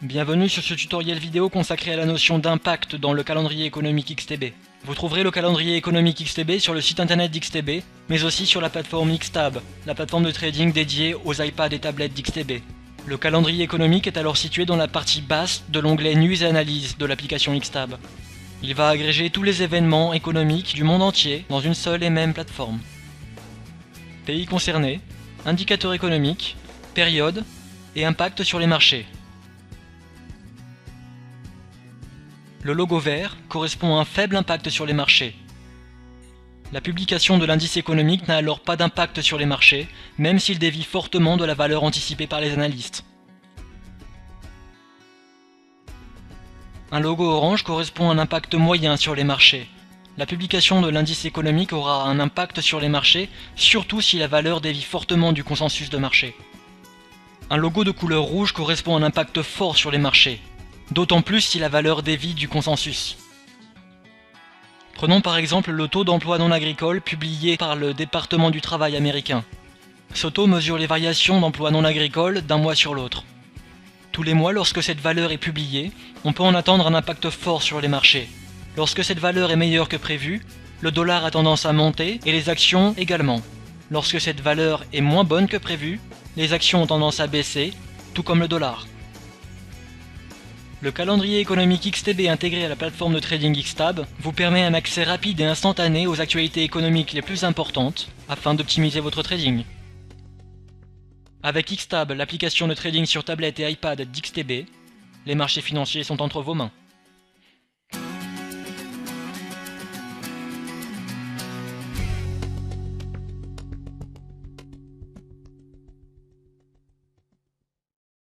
Bienvenue sur ce tutoriel vidéo consacré à la notion d'impact dans le calendrier économique XTB. Vous trouverez le calendrier économique XTB sur le site internet d'XTB, mais aussi sur la plateforme Xtab, la plateforme de trading dédiée aux iPads et tablettes d'XTB. Le calendrier économique est alors situé dans la partie basse de l'onglet News et Analyse de l'application Xtab. Il va agréger tous les événements économiques du monde entier dans une seule et même plateforme. Pays concernés, indicateurs économiques, période et impact sur les marchés. Le logo vert correspond à un faible impact sur les marchés. La publication de l'indice économique n'a alors pas d'impact sur les marchés, même s'il dévie fortement de la valeur anticipée par les analystes. Un logo orange correspond à un impact moyen sur les marchés. La publication de l'indice économique aura un impact sur les marchés, surtout si la valeur dévie fortement du consensus de marché. Un logo de couleur rouge correspond à un impact fort sur les marchés, d'autant plus si la valeur dévie du consensus. Prenons par exemple le taux d'emploi non agricole publié par le département du travail américain. Ce taux mesure les variations d'emploi non agricole d'un mois sur l'autre. Tous les mois, lorsque cette valeur est publiée, on peut en attendre un impact fort sur les marchés. Lorsque cette valeur est meilleure que prévu, le dollar a tendance à monter et les actions également. Lorsque cette valeur est moins bonne que prévu, les actions ont tendance à baisser, tout comme le dollar. Le calendrier économique XTB intégré à la plateforme de trading Xtab vous permet un accès rapide et instantané aux actualités économiques les plus importantes afin d'optimiser votre trading. Avec Xtab, l'application de trading sur tablette et iPad d'XTB, les marchés financiers sont entre vos mains.